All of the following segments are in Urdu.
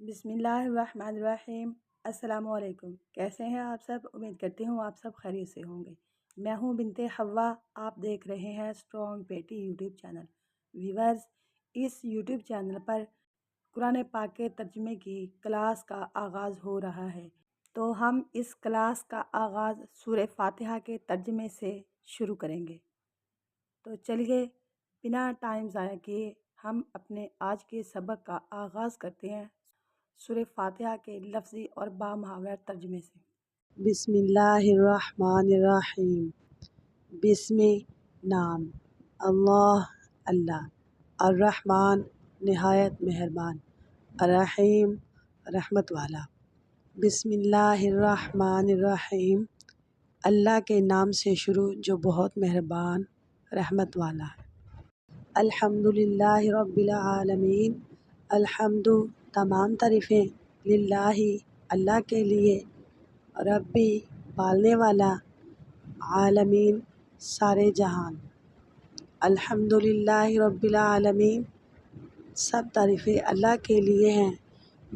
بسم اللہ الرحمن الرحیم۔ السلام علیکم، کیسے ہیں آپ سب؟ امید کرتی ہوں آپ سب خیریت سے ہوں گے۔ میں ہوں بنت حوا، آپ دیکھ رہے ہیں اسٹرانگ بیٹی یوٹیوب چینل۔ ویورز، اس یوٹیوب چینل پر قرآن پاک کے ترجمے کی کلاس کا آغاز ہو رہا ہے، تو ہم اس کلاس کا آغاز سورہ فاتحہ کے ترجمے سے شروع کریں گے۔ تو چلیے بنا ٹائم ضائع کیے ہم اپنے آج کے سبق کا آغاز کرتے ہیں سورہ فاتحہ کے لفظی اور بامحاورہ ترجمے سے۔ بسم اللہ الرحمن الرحیم۔ بسم نام اللہ، الرحمن نہایت مہربان، الرحیم رحمت والا۔ بسم اللہ الرحمن الرحیم، اللہ کے نام سے شروع جو بہت مہربان رحمت والا ہے۔ الحمدللہ رب العالمین، الحمد تمام تعریفیں، للہ اللہ کے لیے، ربی پالنے والا، عالمین سارے جہان۔ الحمدللہ رب العالمین، سب تعریفیں اللہ کے لیے ہیں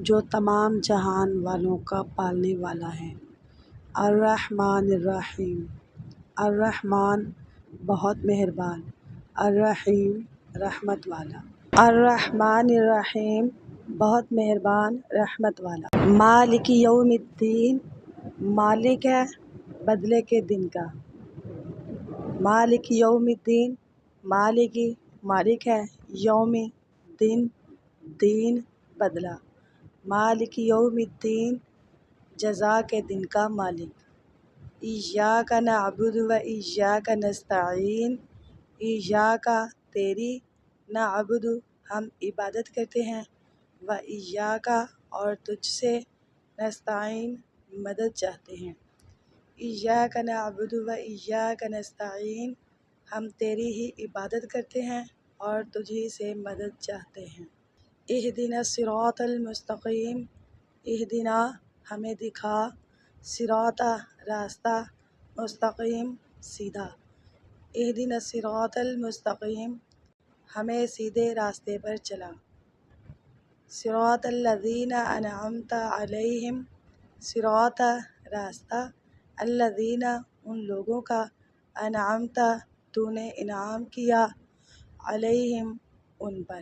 جو تمام جہان والوں کا پالنے والا ہے۔ الرحمن الرحیم، الرحمن بہت مہربان، الرحیم رحمت والا۔ الرحمن الرحیم، بہت مہربان رحمت والا۔ مالک یوم الدین، مالک ہے بدلے کے دن کا۔ مالک یوم الدین، مالک ہے یوم دن، دین بدلہ۔ مالک یوم الدین، جزا کے دن کا مالک۔ ایاک نعبد و ایاک نستعین، ایاک تیری، نعبد ہم عبادت کرتے ہیں، و ایاک اور تجھ سے، نستعین مدد چاہتے ہیں۔ ایاک نعبد و ایاک نستعین، ہم تیری ہی عبادت کرتے ہیں اور تجھی سے مدد چاہتے ہیں۔ اہدنا الصراط المستقیم، اہدنا ہمیں دکھا، صراط راستہ، مستقیم سیدھا۔ اہدنا الصراط المستقیم، ہمیں سیدھے راستے پر چلا۔ صراط الذین انعمت علیہم، صراط راستہ، الذین ان لوگوں کا، انعمت تو نے انعام کیا، علیہم ان پر،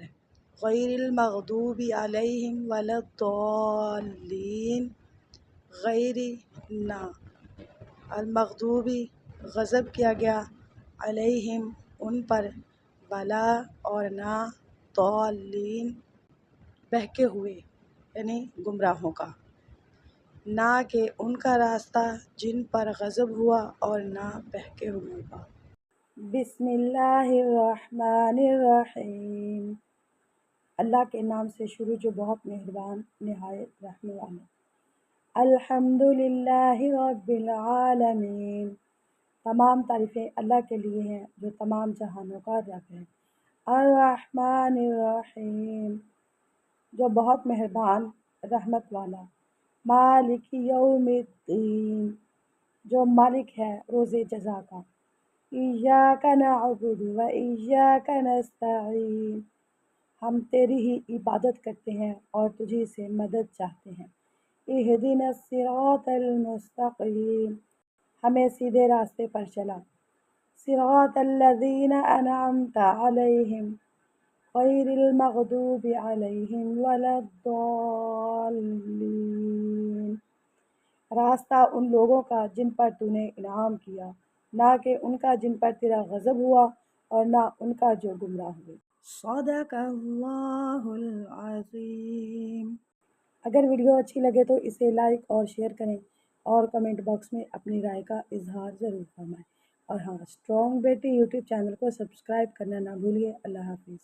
غیر المغضوب علیہم ولا الضالین، غیر نہ، المغضوب غضب کیا گیا، علیہم ان پر، ولا اور نہ، ضالین بہکے ہوئے یعنی گمراہوں کا، نہ کہ ان کا راستہ جن پر غضب ہوا اور نہ بہکے ہوئے کا۔ بسم اللہ الرحمن الرحیم، اللہ کے نام سے شروع جو بہت مہربان نہایت رحم والا۔ الحمدللہ رب العالمین، تمام تعریفیں اللہ کے لیے ہیں جو تمام جہانوں کا رب ہے۔ الرحمن الرحیم، جو بہت مہربان رحمت والا۔ مالک یوم الدین، جو مالک ہے روز جزا کا۔ ایاک نعبد و ایاک نستعین، ہم تیری ہی عبادت کرتے ہیں اور تجھی سے مدد چاہتے ہیں۔ اہدنا الصراط المستقیم، ہمیں سیدھے راستے پر چلا۔ صراط الذین انعمت علیہم، غیر المغضوب علیہم ولا الضالین، راستہ ان لوگوں کا جن پر تو نے انعام کیا، نہ کہ ان کا جن پر تیرا غضب ہوا اور نہ ان کا جو گمراہ ہوئے۔ صدق اللہ العظیم۔ اگر ویڈیو اچھی لگے تو اسے لائک اور شیئر کریں اور کمنٹ باکس میں اپنی رائے کا اظہار ضرور فرمائیں، اور ہاں، اسٹرانگ بیٹی یوٹیوب چینل کو سبسکرائب کرنا نہ بھولیے۔ اللہ حافظ۔